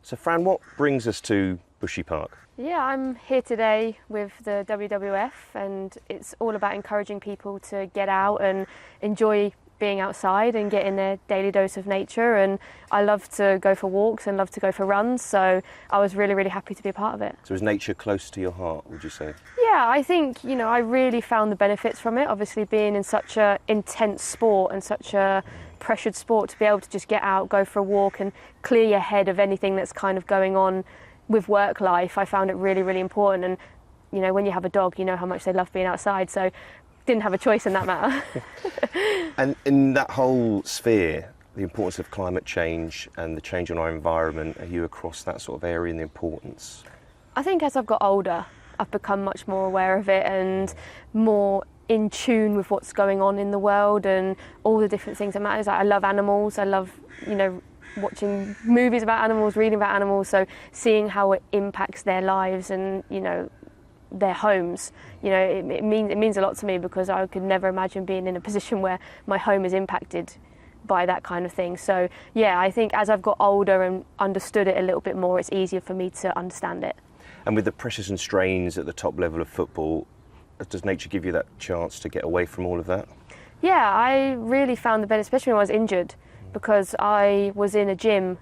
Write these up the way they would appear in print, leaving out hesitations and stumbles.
So Fran, what brings us to Bushy Park? Yeah, I'm here today with the WWF, and it's all about encouraging people to get out and enjoy being outside and getting their daily dose of nature. And I love to go for walks and love to go for runs, so I was really, really happy to be a part of it. So is nature close to your heart, would you say? Yeah, I think, I really found the benefits from it. Obviously, being in such an intense sport and such a pressured sport, to be able to just get out, go for a walk and clear your head of anything that's kind of going on with work life, I found it really, really important. And, when you have a dog, you know how much they love being outside, so didn't have a choice in that matter. And in that whole sphere, the importance of climate change and the change in our environment, are you across that sort of area and the importance? I think as I've got older, I've become much more aware of it and more in tune with what's going on in the world and all the different things that matter. I love animals, I love, watching movies about animals, reading about animals, so seeing how it impacts their lives and, their homes, it means a lot to me, because I could never imagine being in a position where my home is impacted by that kind of thing. So yeah, I think as I've got older and understood it a little bit more, it's easier for me to understand it. And with the pressures and strains at the top level of football, does nature give you that chance to get away from all of that? Yeah, I really found the benefit, especially when I was injured, because I was in a gym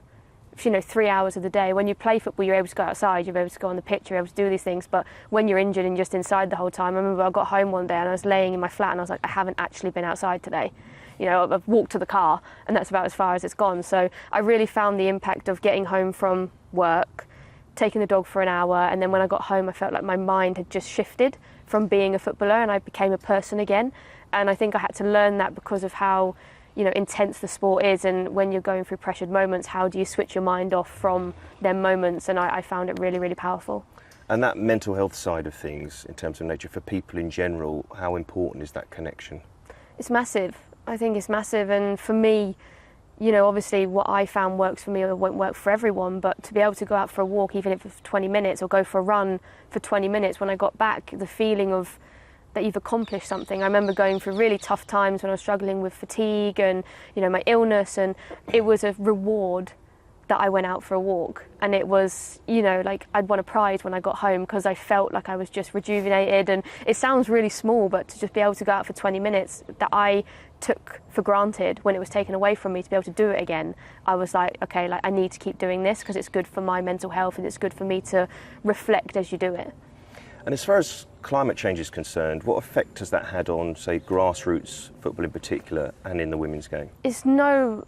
3 hours of the day. When you play football, you're able to go outside, you're able to go on the pitch, you're able to do these things. But when you're injured and just inside the whole time, I remember I got home one day and I was laying in my flat and I was like, I haven't actually been outside today. I've walked to the car and that's about as far as it's gone. So I really found the impact of getting home from work, taking the dog for an hour, and then when I got home, I felt like my mind had just shifted from being a footballer and I became a person again. And I think I had to learn that because of how intense the sport is, and when you're going through pressured moments, how do you switch your mind off from them moments? And I found it really, really powerful. And that mental health side of things, in terms of nature, for people in general, how important is that connection? It's massive. I think it's massive, and for me, obviously what I found works for me won't work for everyone, but to be able to go out for a walk, even if it's 20 minutes, or go for a run for 20 minutes, when I got back, the feeling of that you've accomplished something. I remember going through really tough times when I was struggling with fatigue and, my illness, and it was a reward that I went out for a walk. And it was, like I'd won a prize when I got home, because I felt like I was just rejuvenated. And it sounds really small, but to just be able to go out for 20 minutes that I took for granted when it was taken away from me, to be able to do it again, I was like, okay, I need to keep doing this, because it's good for my mental health and it's good for me to reflect as you do it. And as far as climate change is concerned, what effect has that had on, say, grassroots football in particular and in the women's game? It's no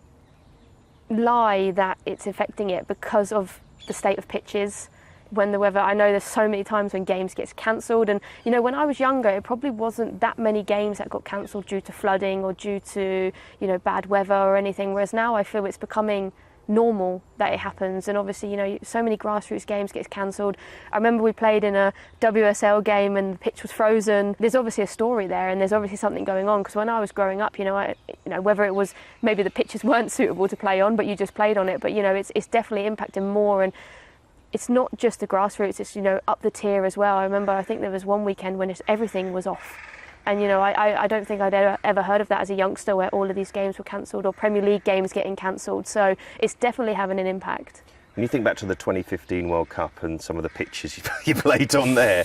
lie that it's affecting it because of the state of pitches, when the weather. I know there's so many times when games gets cancelled, and when I was younger, it probably wasn't that many games that got cancelled due to flooding or due to bad weather or anything, whereas now I feel it's becoming normal that it happens. And obviously so many grassroots games gets cancelled. I remember we played in a WSL game and the pitch was frozen. There's obviously a story there, and there's obviously something going on, because when I was growing up, whether it was maybe the pitches weren't suitable to play on, but you just played on it, but it's definitely impacting more. And it's not just the grassroots, it's up the tier as well. I think there was one weekend when everything was off. And I don't think I'd ever heard of that as a youngster, where all of these games were cancelled, or Premier League games getting cancelled. So it's definitely having an impact. When you think back to the 2015 World Cup and some of the pitches you played on there,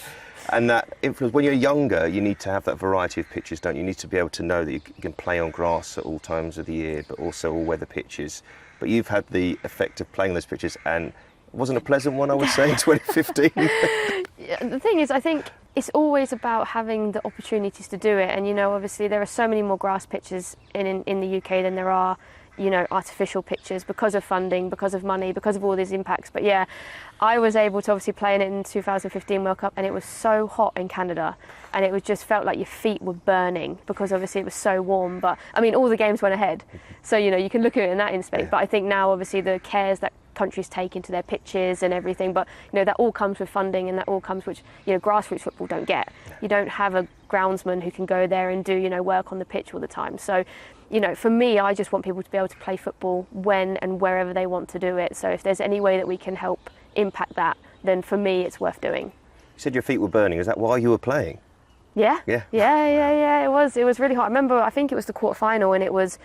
and that influence, when you're younger, you need to have that variety of pitches, don't you? You need to be able to know that you can play on grass at all times of the year, but also all weather pitches. But you've had the effect of playing those pitches, and it wasn't a pleasant one, I would say, in 2015. The thing is, I think it's always about having the opportunities to do it. And, obviously there are so many more grass pitches in the UK than there are, artificial pitches, because of funding, because of money, because of all these impacts. But yeah, I was able to obviously play in it in 2015 World Cup, and it was so hot in Canada, and it was just felt like your feet were burning, because obviously it was so warm. But all the games went ahead. So, you can look at it in that aspect. Yeah. But I think now obviously the cares that countries take into their pitches and everything, but that all comes with funding, and that all comes, which grassroots football don't get. You don't have a groundsman who can go there and do work on the pitch all the time. So for me, I just want people to be able to play football when and wherever they want to do it. So if there's any way that we can help impact that, then for me it's worth doing. You said your feet were burning. Is that while you were playing? Yeah. It was really hot. I remember, I think it was the quarter-final, and it was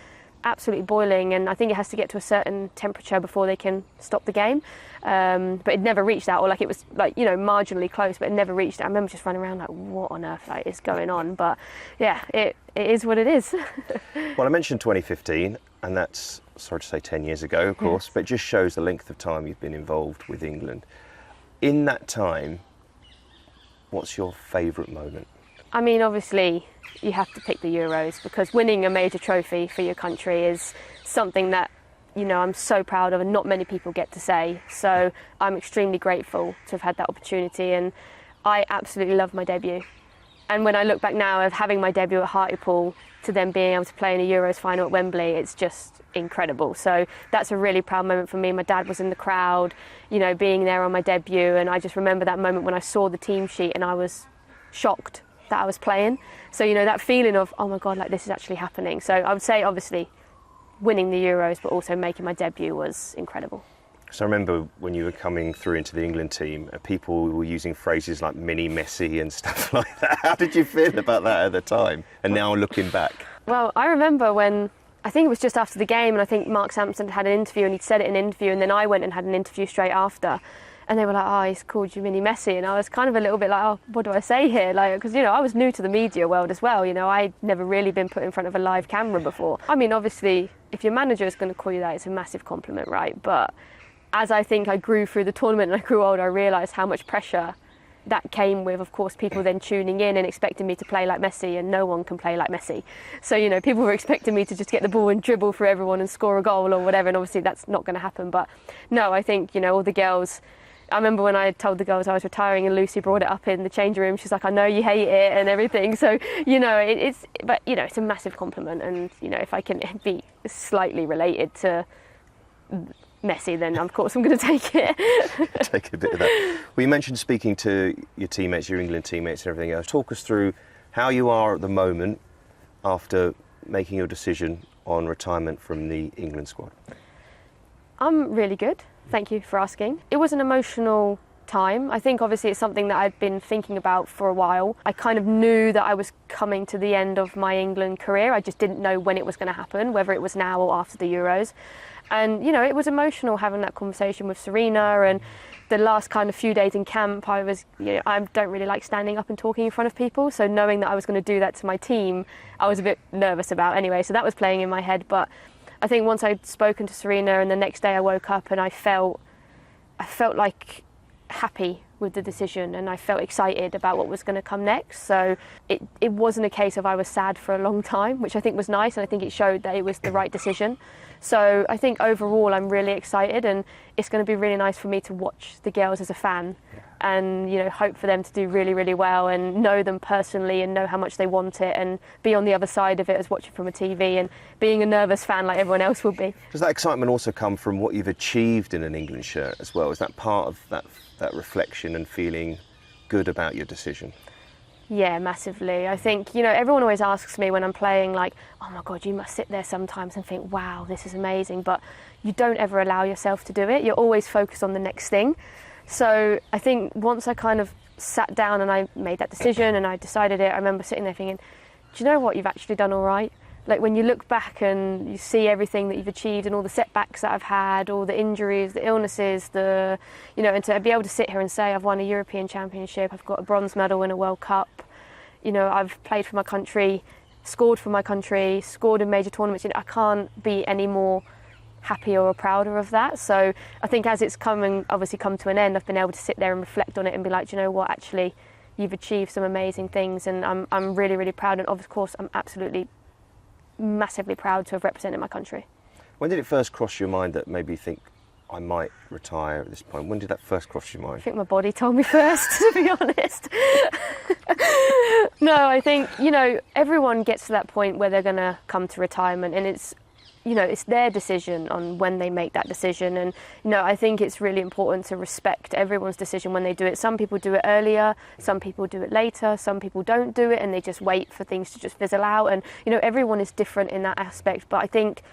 absolutely boiling, and I think it has to get to a certain temperature before they can stop the game. But it never reached that, or like it was like, you know, marginally close, but it never reached it. I remember just running around like, what on earth like is going on? But yeah, it is what it is. Well, I mentioned 2015, and that's, sorry to say, 10 years ago, of course, but it just shows the length of time you've been involved with England. In that time, what's your favourite moment? I mean, obviously, you have to pick the Euros, because winning a major trophy for your country is something that, you know, I'm so proud of and not many people get to say. So I'm extremely grateful to have had that opportunity, and I absolutely love my debut. And when I look back now of having my debut at Hartlepool to then being able to play in a Euros final at Wembley, it's just incredible. So that's a really proud moment for me. My dad was in the crowd, you know, being there on my debut, and I just remember that moment when I saw the team sheet and I was shocked that I was playing. So, you know, that feeling of, oh my God, like this is actually happening. So I would say obviously winning the Euros, but also making my debut was incredible. So I remember when you were coming through into the England team, people were using phrases like mini Messi and stuff like that. How did you feel about that at the time, and now looking back? Well, I remember when, I think it was just after the game, and I think Mark Sampson had an interview and he'd said it in an interview, and then I went and had an interview straight after. And they were like, oh, he's called you mini Messi. And I was kind of a little bit like, oh, what do I say here? Like, because, you know, I was new to the media world as well. You know, I'd never really been put in front of a live camera before. I mean, obviously, if your manager is going to call you that, it's a massive compliment, right? But as I think I grew through the tournament and I grew older, I realised how much pressure that came with, of course, people then tuning in and expecting me to play like Messi, and no one can play like Messi. So, you know, people were expecting me to just get the ball and dribble through everyone and score a goal or whatever, and obviously that's not going to happen. But no, I think, you know, all the girls, I remember when I told the girls I was retiring and Lucy brought it up in the changing room, she's like, I know you hate it and everything. So, you know, but, you know, it's a massive compliment. And, you know, if I can be slightly related to Messi, then of course I'm going to take it. Take a bit of that. Well, you mentioned speaking to your teammates, your England teammates and everything else. Talk us through how you are at the moment after making your decision on retirement from the England squad. I'm really good. Thank you for asking. It was an emotional time. I think obviously it's something that I'd been thinking about for a while. I kind of knew that I was coming to the end of my England career. I just didn't know when it was going to happen, whether it was now or after the Euros. And, you know, it was emotional having that conversation with Serena, and the last kind of few days in camp, I was, you know, I don't really like standing up and talking in front of people. So knowing that I was going to do that to my team, I was a bit nervous about anyway. So that was playing in my head. But I think once I'd spoken to Serena, and the next day I woke up and I felt like happy with the decision, and I felt excited about what was going to come next. So it wasn't a case of I was sad for a long time, which I think was nice, and I think it showed that it was the right decision. So I think overall I'm really excited, and it's going to be really nice for me to watch the girls as a fan, and, you know, hope for them to do really, really well, and know them personally and know how much they want it, and be on the other side of it as watching from a TV and being a nervous fan like everyone else will be. Does that excitement also come from what you've achieved in an England shirt as well? Is that part of that reflection and feeling good about your decision? Yeah, massively. I think, you know, everyone always asks me when I'm playing, like, oh my God, you must sit there sometimes and think, wow, this is amazing. But you don't ever allow yourself to do it. You're always focused on the next thing. So I think once I kind of sat down and I made that decision and I decided it, I remember sitting there thinking, do you know what, you've actually done all right. Like, when you look back and you see everything that you've achieved and all the setbacks that I've had, all the injuries, the illnesses, you know, and to be able to sit here and say I've won a European Championship, I've got a bronze medal in a World Cup, you know, I've played for my country, scored for my country, scored in major tournaments, you know, I can't be any more happier or prouder of that. So I think as it's obviously come to an end, I've been able to sit there and reflect on it and be like, do you know what, actually, you've achieved some amazing things, and I'm really, really proud, and of course I'm absolutely massively proud to have represented my country. When did it first cross your mind that maybe you think, I might retire at this point? When did that first cross your mind? I think my body told me first, to be honest. No, I think, you know, everyone gets to that point where they're going to come to retirement, and it's, you know, it's their decision on when they make that decision. And, you know, I think it's really important to respect everyone's decision when they do it. Some people do it earlier, some people do it later, some people don't do it and they just wait for things to just fizzle out. And, you know, everyone is different in that aspect. But I think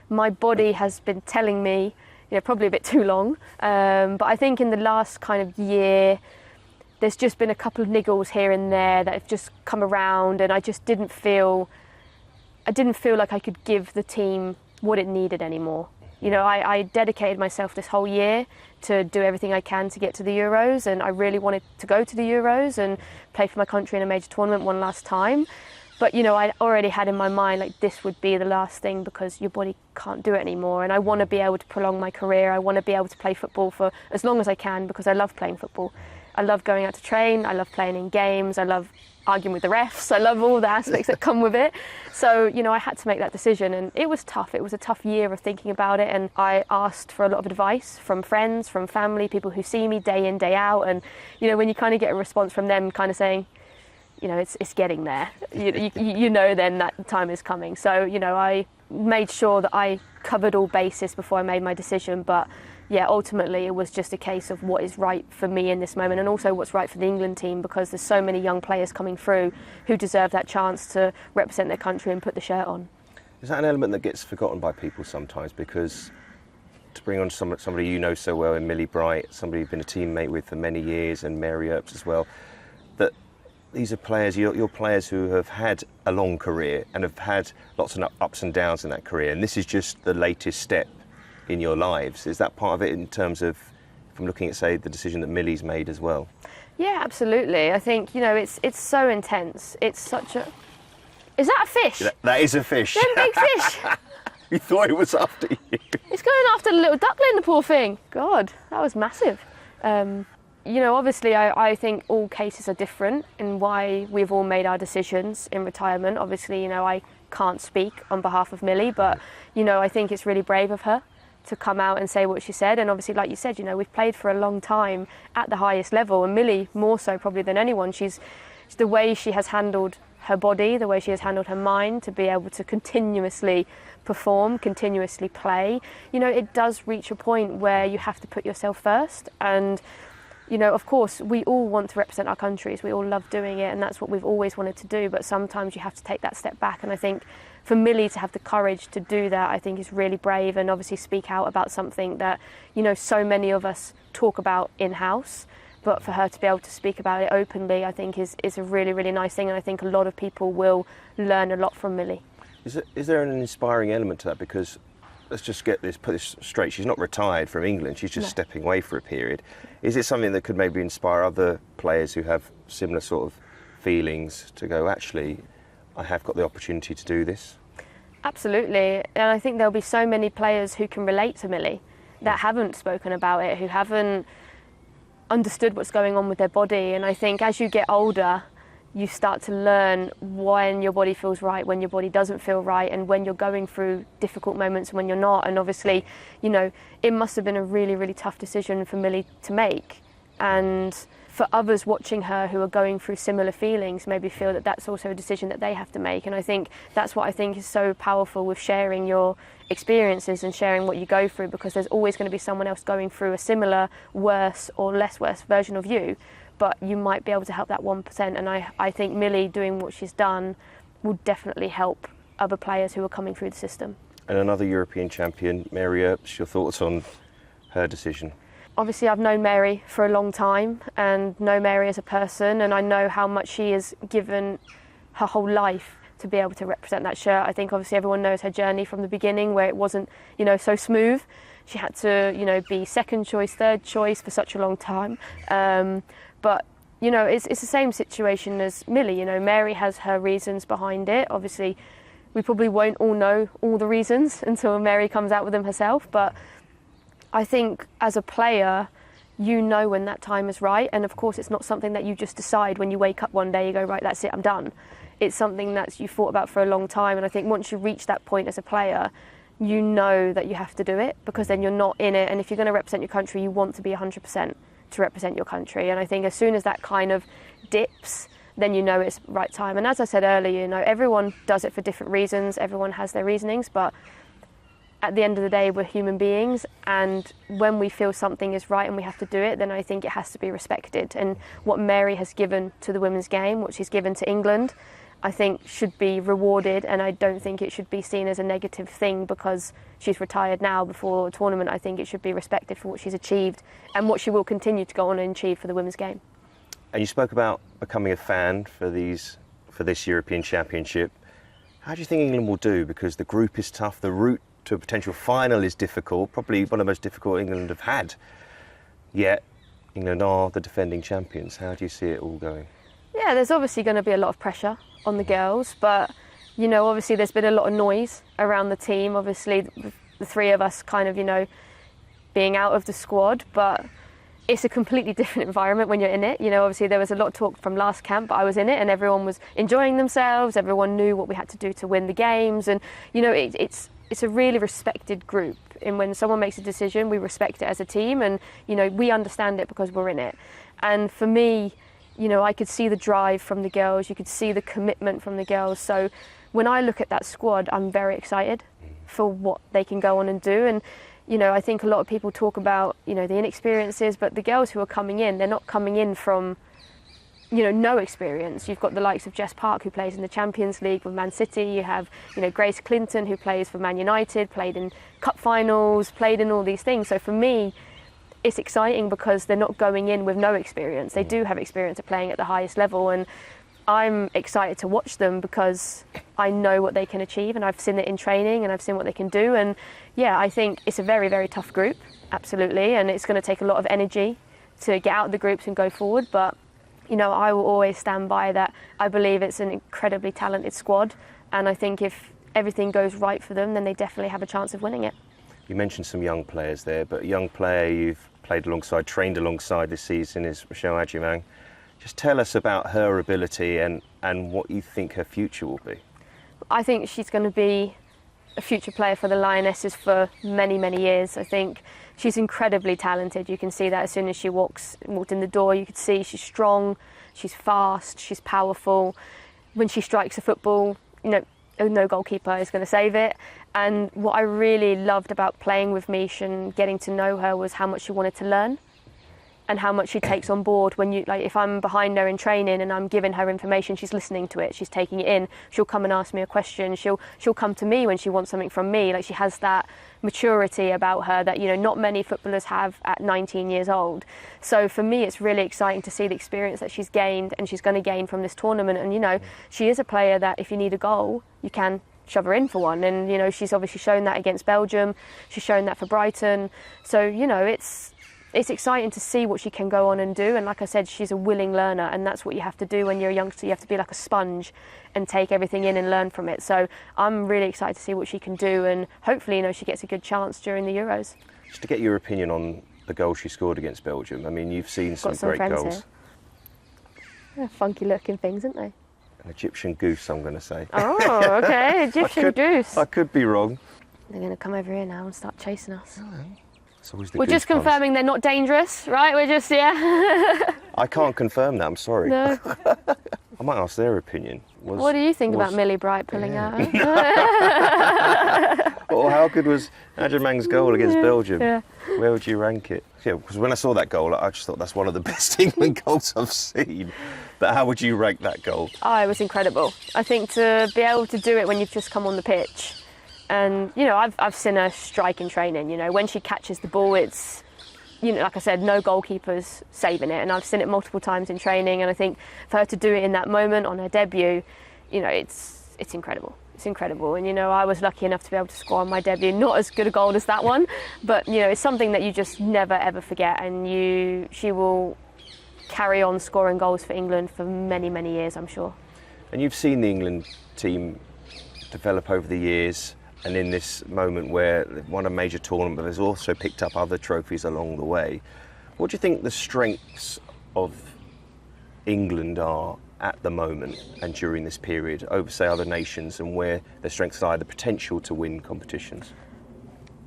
my body has been telling me, you know, probably a bit too long. But I think in the last kind of year, there's just been a couple of niggles here and there that have just come around, and I just didn't feel like I could give the team what it needed anymore. You know, I dedicated myself this whole year to do everything I can to get to the Euros, and I really wanted to go to the Euros and play for my country in a major tournament one last time. But, you know, I already had in my mind, like, this would be the last thing because your body can't do it anymore. And I want to be able to prolong my career. I want to be able to play football for as long as I can because I love playing football. I love going out to train. I love playing in games. I love arguing with the refs. I love all the aspects that come with it. So, you know, I had to make that decision, and it was tough. It was a tough year of thinking about it, and I asked for a lot of advice from friends, from family, people who see me day in, day out. And, you know, when you kind of get a response from them kind of saying, you know, it's getting there, you know then that time is coming. So, you know, I made sure that I covered all bases before I made my decision. But yeah, ultimately it was just a case of what is right for me in this moment, and also what's right for the England team, because there's so many young players coming through who deserve that chance to represent their country and put the shirt on. Is that an element that gets forgotten by people sometimes? Because to bring on somebody you know so well in Millie Bright, somebody you've been a teammate with for many years, and Mary Earps as well, that these are players, you're players who have had a long career and have had lots of ups and downs in that career, and this is just the latest step in your lives. Is that part of it in terms of, from looking at, say, the decision that Millie's made as well? Yeah, absolutely. I think, you know, it's so intense. It's such a... Is that a fish? That is a fish. Them big fish. You thought it was after you. It's going after the little duckling, the poor thing. God, that was massive. You know, obviously I think all cases are different in why we've all made our decisions in retirement. Obviously, you know, I can't speak on behalf of Millie, but, you know, I think it's really brave of her to come out and say what she said. And obviously, like you said, you know, we've played for a long time at the highest level, and Millie more so probably than anyone. She's the way she has handled her body, the way she has handled her mind, to be able to continuously perform, continuously play. You know, it does reach a point where you have to put yourself first. And, you know, of course, we all want to represent our countries. We all love doing it, and that's what we've always wanted to do. But sometimes you have to take that step back. And I think for Millie to have the courage to do that, I think is really brave, and obviously speak out about something that, you know, so many of us talk about in-house. But for her to be able to speak about it openly, I think is a really, really nice thing. And I think a lot of people will learn a lot from Millie. Is there an inspiring element to that? Because let's just put this straight. She's not retired from England. She's just stepping away for a period. Is it something that could maybe inspire other players who have similar sort of feelings to go, actually, I have got the opportunity to do this? Absolutely. And I think there'll be so many players who can relate to Millie that haven't spoken about it, who haven't understood what's going on with their body. And I think as you get older, you start to learn when your body feels right, when your body doesn't feel right, and when you're going through difficult moments and when you're not. And obviously, you know, it must have been a really, really tough decision for Millie to make. And for others watching her who are going through similar feelings, maybe feel that that's also a decision that they have to make. And I think that's what I think is so powerful with sharing your experiences and sharing what you go through, because there's always going to be someone else going through a similar, worse or less worse version of you. But you might be able to help that 1%. And I think Millie doing what she's done will definitely help other players who are coming through the system. And another European champion, Mary Earps, your thoughts on her decision? Obviously, I've known Mary for a long time and know Mary as a person, and I know how much she has given her whole life to be able to represent that shirt. I think obviously everyone knows her journey from the beginning, where it wasn't, you know, so smooth. She had to, you know, be second choice, third choice for such a long time. But, you know, it's the same situation as Millie. You know, Mary has her reasons behind it. Obviously, we probably won't all know all the reasons until Mary comes out with them herself. But I think as a player, you know when that time is right. And of course, it's not something that you just decide when you wake up one day, you go, right, that's it, I'm done. It's something that you thought about for a long time. And I think once you reach that point as a player, you know that you have to do it, because then you're not in it. And if you're going to represent your country, you want to be 100% to represent your country. And I think as soon as that kind of dips, then you know it's the right time. And as I said earlier, you know, everyone does it for different reasons. Everyone has their reasonings, but at the end of the day, we're human beings. And when we feel something is right and we have to do it, then I think it has to be respected. And what Mary has given to the women's game, what she's given to England, I think should be rewarded. And I don't think it should be seen as a negative thing because she's retired now before a tournament. I think it should be respected for what she's achieved and what she will continue to go on and achieve for the women's game. And you spoke about becoming a fan for this European Championship. How do you think England will do? Because the group is tough, the route to a potential final is difficult, probably one of the most difficult England have had. Yet, England are the defending champions. How do you see it all going? Yeah, there's obviously going to be a lot of pressure on the girls, but, you know, obviously there's been a lot of noise around the team. Obviously, the three of us kind of, you know, being out of the squad, but it's a completely different environment when you're in it. You know, obviously there was a lot of talk from last camp, but I was in it and everyone was enjoying themselves. Everyone knew what we had to do to win the games. And, you know, it's a really respected group. And when someone makes a decision, we respect it as a team. And, you know, we understand it because we're in it. And for me, you know, I could see the drive from the girls. You could see the commitment from the girls. So when I look at that squad, I'm very excited for what they can go on and do. And, you know, I think a lot of people talk about, you know, the inexperiences, but the girls who are coming in, they're not coming in from, you know, no experience. You've got the likes of Jess Park, who plays in the Champions League with Man City. You have, you know, Grace Clinton, who plays for Man United, played in cup finals, played in all these things. So for me, it's exciting because they're not going in with no experience. They do have experience of playing at the highest level, and I'm excited to watch them because I know what they can achieve, and I've seen it in training and I've seen what they can do. And yeah, I think it's a very, very tough group, absolutely, and it's going to take a lot of energy to get out of the groups and go forward. But, you know, I will always stand by that. I believe it's an incredibly talented squad, and I think if everything goes right for them, then they definitely have a chance of winning it. You mentioned some young players there, but a young player you've played alongside, trained alongside this season is Michelle Aimang. Just tell us about her ability and what you think her future will be. I think she's going to be a future player for the Lionesses for many, many years. I think she's incredibly talented. You can see that as soon as she walked in the door. You could see she's strong, she's fast, she's powerful. When she strikes a football, you know, no goalkeeper is going to save it. And what I really loved about playing with Mish and getting to know her was how much she wanted to learn and how much she takes on board. When you, like, if I'm behind her in training and I'm giving her information, she's listening to it, she's taking it in. She'll come and ask me a question. She'll come to me when she wants something from me. Like, she has that maturity about her that, you know, not many footballers have at 19 years old. So for me, it's really exciting to see the experience that she's gained and she's going to gain from this tournament. And, you know, she is a player that if you need a goal, you can shove her in for one. And, you know, she's obviously shown that against Belgium. She's shown that for Brighton. So, you know, it's exciting to see what she can go on and do. And like I said, she's a willing learner, and that's what you have to do when you're a youngster. You have to be like a sponge and take everything in and learn from it. So I'm really excited to see what she can do, and hopefully, you know, she gets a good chance during the Euros. Just to get your opinion on the goal she scored against Belgium. I mean, you've seen some great goals. Here. They're funky looking things, aren't they? An Egyptian goose, I'm going to say. Oh, okay, Egyptian goose. I could be wrong. They're going to come over here now and start chasing us. We're just confirming they're not dangerous, right? We're just, yeah. I can't confirm that, I'm sorry. No. I might ask their opinion. What do you think about Millie Bright pulling out? Well, how good was Aimang's goal against Belgium? Yeah. Where would you rank it? Yeah, because when I saw that goal, I just thought that's one of the best England goals I've seen. But how would you rank that goal? Oh, it was incredible. I think to be able to do it when you've just come on the pitch. And, you know, I've seen her strike in training. You know, when she catches the ball, it's, you know, like I said, no goalkeepers saving it. And I've seen it multiple times in training. And I think for her to do it in that moment on her debut, you know, it's incredible. It's incredible. And, you know, I was lucky enough to be able to score on my debut. Not as good a goal as that one, but, you know, it's something that you just never, ever forget. And she will carry on scoring goals for England for many, many years, I'm sure. And you've seen the England team develop over the years. And in this moment where they've won a major tournament, but they've also picked up other trophies along the way, what do you think the strengths of England are at the moment and during this period over, say, other nations, and where their strengths lie, the potential to win competitions?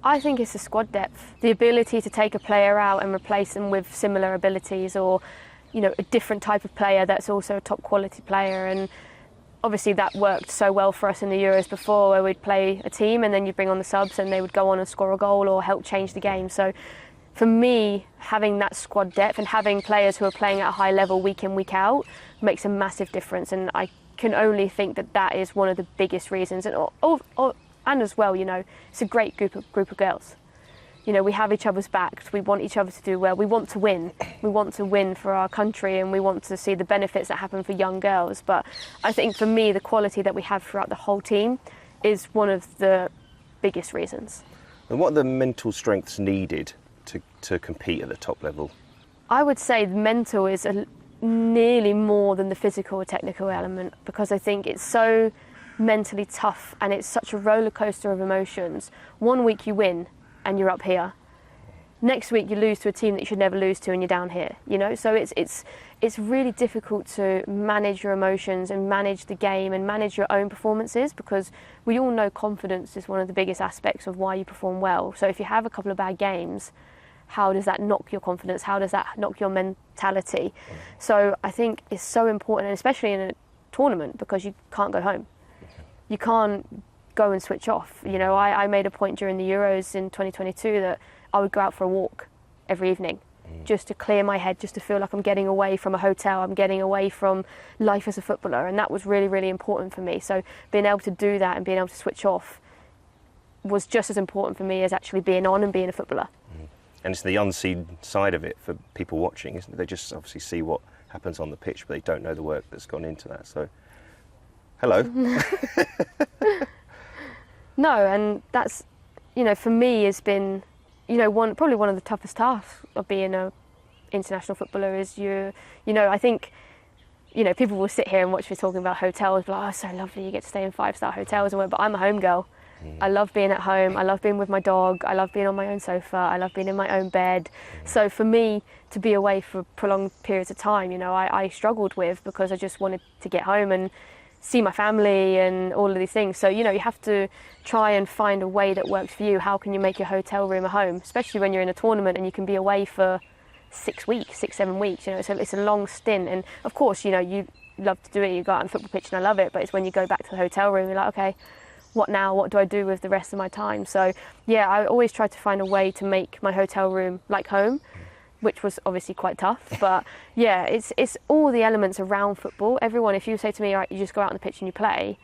I think it's the squad depth, the ability to take a player out and replace them with similar abilities, or, you know, a different type of player that's also a top quality player. And obviously that worked so well for us in the Euros before, where we'd play a team and then you'd bring on the subs and they would go on and score a goal or help change the game. So for me, having that squad depth and having players who are playing at a high level week in, week out makes a massive difference. And I can only think that that is one of the biggest reasons. And as well, you know, it's a great group of girls. You know, we have each other's backs. We want each other to do well. We want to win. We want to win for our country, and we want to see the benefits that happen for young girls. But I think for me, the quality that we have throughout the whole team is one of the biggest reasons. And what are the mental strengths needed to compete at the top level? I would say the mental is nearly more than the physical or technical element, because I think it's so mentally tough and it's such a roller coaster of emotions. One week you win and you're up here. Next week you lose to a team that you should never lose to and you're down here, you know? So it's really difficult to manage your emotions and manage the game and manage your own performances, because we all know confidence is one of the biggest aspects of why you perform well. So if you have a couple of bad games, how does that knock your confidence? How does that knock your mentality? So I think it's so important, and especially in a tournament, because you can't go home. You can't go and switch off. You know, I made a point during the Euros in 2022 that I would go out for a walk every evening just to clear my head, just to feel like I'm getting away from a hotel, I'm getting away from life as a footballer, and that was really, really important for me. So being able to do that and being able to switch off was just as important for me as actually being on and being a footballer. And it's the unseen side of it for people watching, isn't it? They just obviously see what happens on the pitch, but they don't know the work that's gone into that. So, hello. No, and that's, you know, for me has been, you know, probably one of the toughest tasks of being an international footballer is I think, you know, people will sit here and watch me talking about hotels, like, oh, so lovely, you get to stay in 5-star hotels and but I'm a home girl. I love being at home, I love being with my dog, I love being on my own sofa, I love being in my own bed. So for me to be away for prolonged periods of time, you know, I struggled with, because I just wanted to get home and see my family and all of these things. So, you know, you have to try and find a way that works for you. How can you make your hotel room a home, especially when you're in a tournament and you can be away for 6 weeks, 7 weeks, you know, it's a long stint. And of course, you know, you love to do it, you go out on the football pitch and I love it, but it's when you go back to the hotel room, you're like, okay, what now? What do I do with the rest of my time? So yeah, I always try to find a way to make my hotel room like home, which was obviously quite tough. But yeah, it's all the elements around football. Everyone, if you say to me, all right, you just go out on the pitch and you play,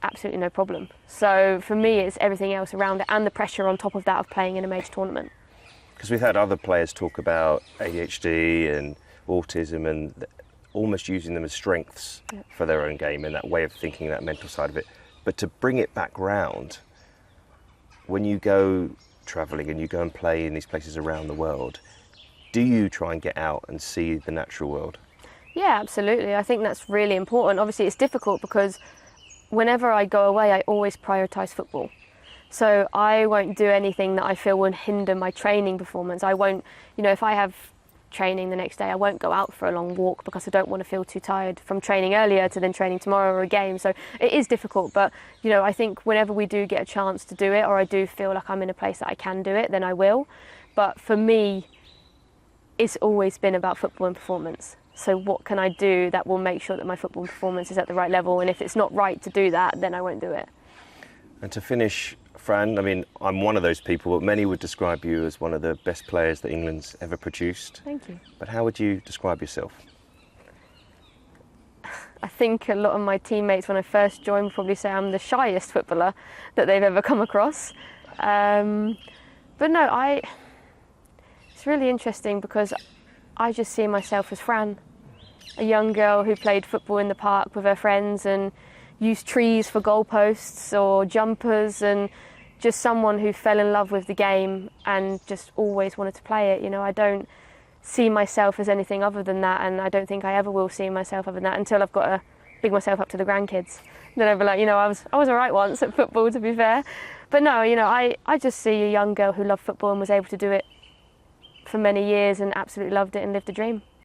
absolutely no problem. So for me, it's everything else around it and the pressure on top of that of playing in a major tournament. Because we've had other players talk about ADHD and autism and almost using them as strengths for their own game and that way of thinking, that mental side of it. But to bring it back round, when you go travelling and you go and play in these places around the world, do you try and get out and see the natural world? Yeah, absolutely. I think that's really important. Obviously, it's difficult because whenever I go away, I always prioritise football. So I won't do anything that I feel will hinder my training performance. I won't, you know, if I have training the next day, I won't go out for a long walk because I don't want to feel too tired from training earlier to then training tomorrow or a game. So it is difficult, but you know, I think whenever we do get a chance to do it, or I do feel like I'm in a place that I can do it, then I will. But for me, it's always been about football and performance. So what can I do that will make sure that my football performance is at the right level? And if it's not right to do that, then I won't do it. And to finish, Fran, I mean, I'm one of those people, but many would describe you as one of the best players that England's ever produced. Thank you. But how would you describe yourself? I think a lot of my teammates when I first joined would probably say I'm the shyest footballer that they've ever come across. But no, it's really interesting because I just see myself as Fran, a young girl who played football in the park with her friends and used trees for goalposts or jumpers, and just someone who fell in love with the game and just always wanted to play it. You know, I don't see myself as anything other than that, and I don't think I ever will see myself other than that until I've got to big myself up to the grandkids. Then I'll be like, you know, I was all right once at football, to be fair. But no, you know, I just see a young girl who loved football and was able to do it for many years and absolutely loved it and lived a dream.